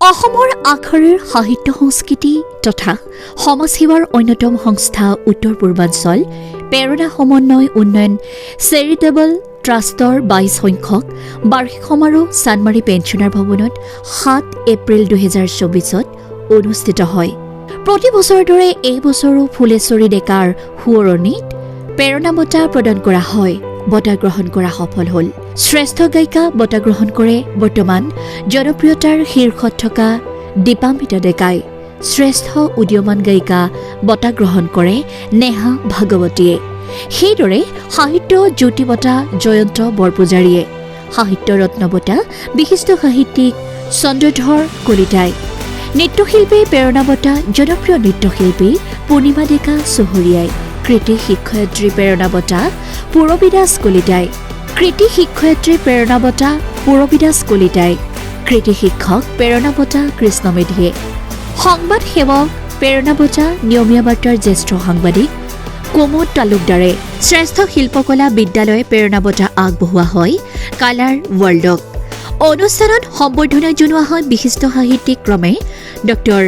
অসমৰ আগশাৰীৰ সাহিত্য সংস্কৃতি তথা সমাজসেৱাৰ অন্যতম সংস্থা উত্তৰ পূৰ্বাঞ্চল প্ৰেৰণা সমন্বয় উন্নয়ন চেৰিটেবল ট্ৰাষ্টৰ ২২ সংখ্যক বাৰ্ষিক সমাৰোহ চানমাৰী পেঞ্চনাৰ ভৱনত ৭ এপ্ৰিল ২০২৪ত অনুষ্ঠিত হয়। প্ৰতি বছৰৰ দৰে এই বছৰো ফুলেশ্বৰী ডেকাৰ সোঁৱৰণিত প্ৰেৰণা বঁটা প্ৰদান কৰা হয়। বঁটা গ্ৰহণ কৰা সফল হ'ল। শ্ৰেষ্ঠ গায়িকা বঁটা গ্ৰহণ কৰে বৰ্তমান জনপ্ৰিয়তাৰ শীৰ্ষত থকা দীপাম্বিতা ডেকাই। শ্ৰেষ্ঠ উদীয়মান গায়িকা বঁটা গ্ৰহণ কৰে নেহা ভাগৱতীয়ে। সেইদৰে সাহিত্য জ্যোতি বঁটা জয়ন্ত বৰপূজাৰীয়ে। সাহিত্য ৰত্ন বঁটা বিশিষ্ট সাহিত্যিক চন্দ্ৰধৰ কলিতাই। নৃত্যশিল্পী প্ৰেৰণা বঁটা জনপ্ৰিয় নৃত্যশিল্পী পূৰ্ণিমা ডেকা চহৰীয়াই। কৃতি শিক্ষয়িত্ৰী প্ৰেৰণা বঁটা পূৰবী দাস কলিতাই। কৃতি শিক্ষয়িত্ৰী প্ৰেৰণা বঁটা পূৰবী দাস কলিতাই। কৃতি শিক্ষক প্ৰেৰণা বঁটা কৃষ্ণ মেধিয়ে। সংবাদ সেৱক প্ৰেৰণা বঁটা নিয়মীয়া বাৰ্তাৰ জ্যেষ্ঠ সাংবাদিক কুমুদ তালুকদাৰে। শ্ৰেষ্ঠ শিল্পকলা বিদ্যালয়ে প্ৰেৰণা বঁটা আগবঢ়োৱা হয় কালাৰ ৱৰ্ল্ডক। অনুষ্ঠানত সম্বৰ্ধনা জনোৱা হয় বিশিষ্ট সাহিত্যিক ক্ৰমে ডক্টৰ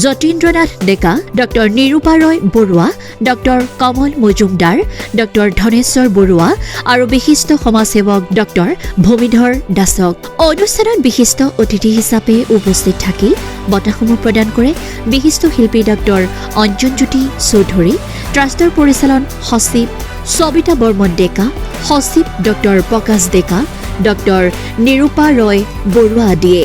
যতীন্দ্ৰনাথ ডেকা, ডক্টৰ নিৰূপা ৰয় বৰুৱা, ডক্টৰ কমল মজুমদাৰ, ডক্টৰ ধনেশ্বৰ বৰুৱা আৰু বিশিষ্ট সমাজসেৱক ডক্টৰ ভূমিধৰ দাসক। অনুষ্ঠানত বিশিষ্ট অতিথি হিচাপে উপস্থিত থাকি বঁটাসমূহ প্ৰদান কৰে বিশিষ্ট শিল্পী ডক্টৰ অঞ্জনজ্যোতি চৌধুৰী, ট্ৰাষ্টৰ পৰিচালন সচিব সবিতা বৰ্মন ডেকা, সচিব ডক্টৰ প্ৰকাশ ডেকা, ডক্টৰ নিৰূপা ৰয় বৰুৱা আদিয়ে।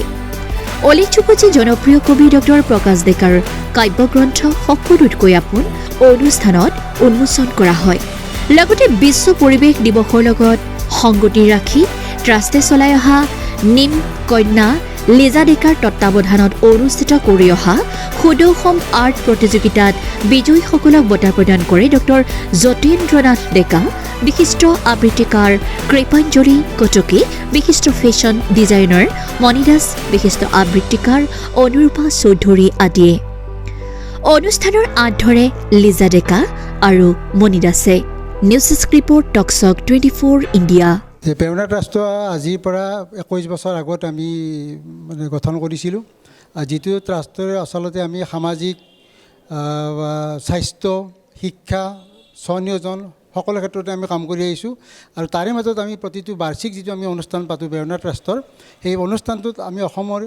উল্লেখযোগ্য যে জনপ্ৰিয় কবি ডক্টৰ প্ৰকাশ ডেকাৰ কাব্যগ্ৰন্থ সকলোতকৈ আপোন অনুষ্ঠানত উন্মোচন কৰা হয়। লগতে বিশ্ব পৰিৱেশ দিৱসৰ লগত সংগতি ৰাখি ট্ৰাষ্টে চলাই অহা নিম কন্যা লিজা ডেকাৰ তত্বাৱধানত অনুষ্ঠিত কৰি অহা সুদৰ্শন আৰ্ট প্ৰতিযোগিতাত বিজয়ীসকলক বঁটা প্ৰদান কৰে ডক্টৰ যতীন্দ্ৰনাথ ডেকা, বিশিষ্ট আবৃত্তিকাৰ কৃপাঞ্জলি কটকী, বিশিষ্ট ফেশ্বন ডিজাইনাৰ মণি দাস, বিশিষ্ট আবৃত্তিকাৰ অনুৰূপা চৌধুৰী আদিয়ে। অনুষ্ঠানৰ আঁত ধৰে লিজা ডেকা আৰু মণি দাসে। নিউজ ৰিপৰ্ট টকচক 24 ইণ্ডিয়া। প্ৰেৰণা ট্ৰাষ্ট আজিৰ পৰা 21 বছৰ আগত আমি গঠন কৰিছিলোঁ। যিটো ট্ৰাষ্টৰ আচলতে আমি সামাজিক স্বাস্থ্য শিক্ষা স্বনিয়োজন সকলো ক্ষেত্ৰতে আমি কাম কৰি আহিছোঁ। আৰু তাৰে মাজত আমি প্ৰতিটো বাৰ্ষিক যিটো আমি অনুষ্ঠান পাতোঁ প্ৰেৰণা ট্ৰাষ্টৰ, সেই অনুষ্ঠানটোত আমি অসমৰ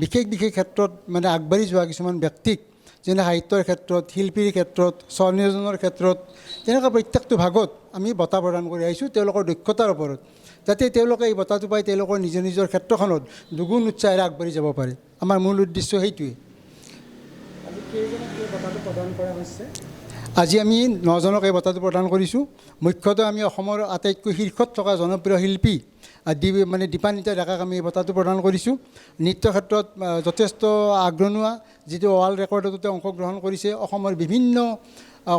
বিশেষ ক্ষেত্ৰত আগবাঢ়ি যোৱা কিছুমান ব্যক্তিক, যেনে সাহিত্যৰ ক্ষেত্ৰত, শিল্পীৰ ক্ষেত্ৰত, স্বনিয়োজনৰ ক্ষেত্ৰত, তেনেকুৱা প্ৰত্যেকটো ভাগত আমি বঁটা প্ৰদান কৰি আহিছোঁ তেওঁলোকৰ দক্ষতাৰ ওপৰত, যাতে তেওঁলোকে এই বঁটাটো পাই তেওঁলোকৰ নিজৰ ক্ষেত্ৰখনত দুগুণ উৎসাহেৰে আগবাঢ়ি যাব পাৰে। আমাৰ মূল উদ্দেশ্য সেইটোৱেই। আজি আমি 9জনক এই বঁটাটো প্ৰদান কৰিছোঁ। মুখ্যতঃ আমি অসমৰ আটাইতকৈ শীৰ্ষত থকা জনপ্ৰিয় শিল্পী দীপান্বিতা ডেকাক আমি এই বঁটাটো প্ৰদান কৰিছোঁ। নৃত্য ক্ষেত্ৰত যথেষ্ট আগৰণুৱা, যিটো ৱৰ্ল্ড ৰেকৰ্ডতো অংশগ্ৰহণ কৰিছে। অসমৰ বিভিন্ন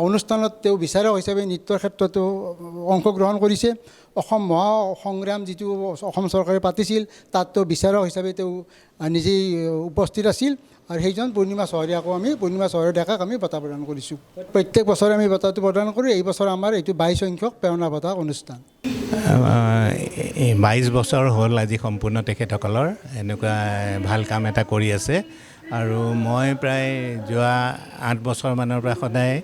অনুষ্ঠানত তেওঁ বিচাৰক হিচাপে নৃত্যৰ ক্ষেত্ৰতো অংশগ্ৰহণ কৰিছে। অসম মহা সংগ্ৰাম যিটো অসম চৰকাৰে পাতিছিল, তাত তেওঁ বিচাৰক হিচাপে তেওঁ নিজেই উপস্থিত আছিল। আৰু সেইজন পূৰ্ণিমা চহৰীয়াকো আমি পূৰ্ণিমা চহৰীয়া ডেকাক আমি বঁটা প্ৰদান কৰিছোঁ। প্ৰত্যেক বছৰে আমি বঁটাটো প্ৰদান কৰোঁ। এই বছৰ আমাৰ এইটো 22 সংখ্যক প্ৰেৰণা বঁটা অনুষ্ঠান। 22 বছৰ হ'ল আজি সম্পূৰ্ণ তেখেতসকলৰ এনেকুৱা ভাল কাম এটা কৰি আছে। আৰু মই প্ৰায় যোৱা 8 বছৰমানৰ পৰা সদায়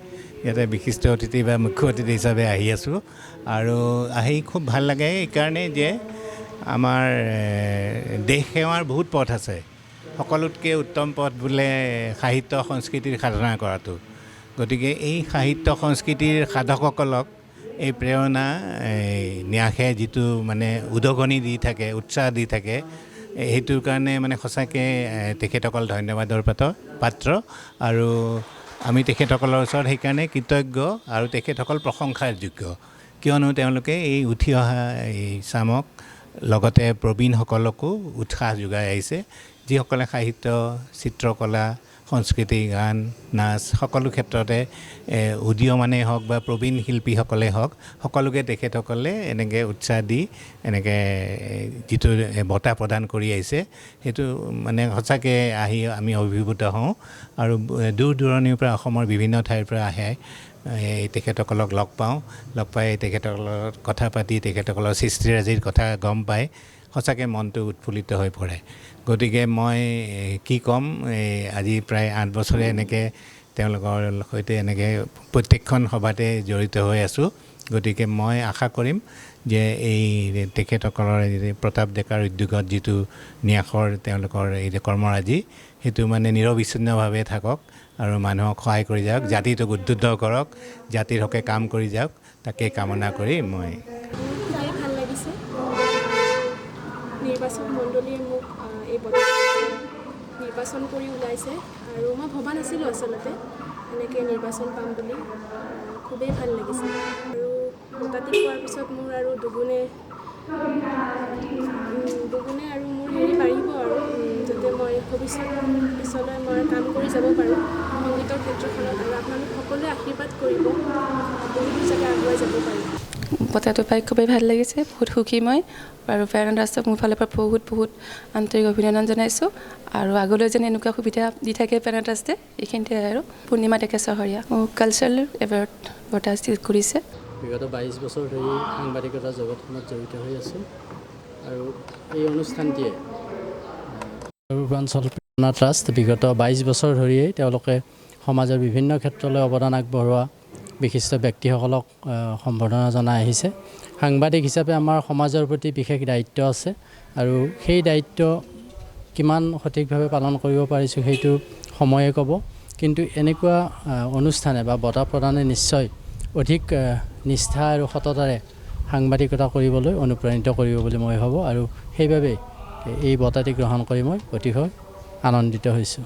ইয়াতে বিশিষ্ট অতিথি বা মুখ্য অতিথি হিচাপে আহি আছোঁ। আৰু আহি খুব ভাল লাগে এইকাৰণে যে আমাৰ দেশ সেৱাৰ বহুত পথ আছে। সকলোতকৈ উত্তম পথ বোলে সাহিত্য সংস্কৃতিৰ সাধনা কৰাটো। গতিকে এই সাহিত্য সংস্কৃতিৰ সাধকসকলক এই প্ৰেৰণা ন্যাসে যিটো উদগনি দি থাকে, উৎসাহ দি থাকে, সেইটোৰ কাৰণে সঁচাকৈ তেখেতসকল ধন্যবাদৰ পাত্ৰ। আৰু আমি তেখেতসকলৰ ওচৰত সেইকাৰণে কৃতজ্ঞ আৰু তেখেতসকল প্ৰশংসাৰ যোগ্য, কিয়নো তেওঁলোকে এই উঠি অহা এই চামক লগতে প্ৰবীণসকলকো উৎসাহ যোগাই আহিছে, যিসকলে সাহিত্য, চিত্ৰকলা, সংস্কৃতি, গান, নাচ সকলো ক্ষেত্ৰতে উদীয়মানেই হওক বা প্ৰবীণ শিল্পীসকলেই হওক, সকলোকে তেখেতসকলে এনেকৈ উৎসাহ দি এনেকৈ যিটো বঁটা প্ৰদান কৰি আহিছে, সেইটো সঁচাকৈ আহি আমি অভিভূত হওঁ। আৰু দূৰ দূৰণিৰ পৰা অসমৰ বিভিন্ন ঠাইৰ পৰা আহে তেখেতসকলক লগ পাওঁ। লগ পাই তেখেতসকলৰ কথা পাতি তেখেতসকলৰ সৃষ্টিৰাজিৰ কথা গম পায়। সঁচাকৈ মনটো উৎফুল্লিত হৈ পৰে। গতিকে মই কি ক'ম, আজি প্ৰায় 8 বছৰে এনেকৈ তেওঁলোকৰ সৈতে এনেকৈ প্ৰত্যেকখন সভাতে জড়িত হৈ আছোঁ। গতিকে মই আশা কৰিম যে এই তেখেতসকলৰ প্ৰতাপ ডেকাৰ উদ্যোগত যিটো ন্যাসৰ তেওঁলোকৰ এই কৰ্মৰাজি, সেইটো মানে নিৰবিচ্ছিন্নভাৱে থাকক আৰু মানুহক সহায় কৰি যাওক, জাতিটোক উদ্বুদ্ধ কৰক, জাতিৰ হকে কাম কৰি যাওক, তাকে কামনা কৰি মই খুবেই ভাল লাগিছে। নিৰ্বাচন মণ্ডলীয়ে মোক এই বঁটা নিৰ্বাচন কৰি ওলাইছে আৰু মই ভবা নাছিলোঁ আচলতে এনেকৈ নিৰ্বাচন পাম বুলি। খুবেই ভাল লাগিছে আৰু বঁটাটি পোৱাৰ পিছত মোৰ আৰু দুগুণে আৰু মোৰ বাঢ়িব আৰু যাতে মই পিছলৈ মই কাম কৰি যাব পাৰোঁ সংগীতৰ ক্ষেত্ৰখনত, আৰু আপোনালোক সকলোৱে আশীৰ্বাদ কৰিব বহুতো যাতে আগুৱাই যাব পাৰোঁ। বঁটাটো পাই খুবেই ভাল লাগিছে, বহুত সুখী মই, আৰু প্ৰেৰণা দাসক মোৰ ফালৰ পৰা বহুত আন্তৰিক অভিনন্দন জনাইছোঁ। আৰু আগলৈ যেন এনেকুৱা সুবিধা দি থাকে প্ৰেৰণা দাসে, এইখিনিতে আৰু। পূৰ্ণিমা ডেকা চহৰীয়া মোক কালচাৰেল এৱাৰ্ড বঁটা কৰিছে। বিগত 22 বছৰ ধৰি সাংবাদিকতা জগতখনত জড়িত হৈ আছোঁ আৰু এই অনুষ্ঠানটিয়ে পূৰ্বাঞ্চল প্ৰেৰণা ট্ৰাষ্ট বিগত 22 বছৰ ধৰিয়েই তেওঁলোকে সমাজৰ বিভিন্ন ক্ষেত্ৰলৈ অৱদান আগবঢ়োৱা বিশিষ্ট ব্যক্তিসকলক সম্বৰ্ধনা জনাই আহিছে। সাংবাদিক হিচাপে আমাৰ সমাজৰ প্ৰতি বিশেষ দায়িত্ব আছে আৰু সেই দায়িত্ব কিমান সঠিকভাৱে পালন কৰিব পাৰিছোঁ সেইটো সময়ে ক'ব। কিন্তু এনেকুৱা অনুষ্ঠানে বা বঁটা প্ৰদানে নিশ্চয় অধিক নিষ্ঠা আৰু সততাৰে সাংবাদিকতা কৰিবলৈ অনুপ্ৰাণিত কৰিব বুলি মই ভাবোঁ, আৰু সেইবাবে এই বঁটাটি গ্ৰহণ কৰি মই অতিশয় আনন্দিত হৈছোঁ।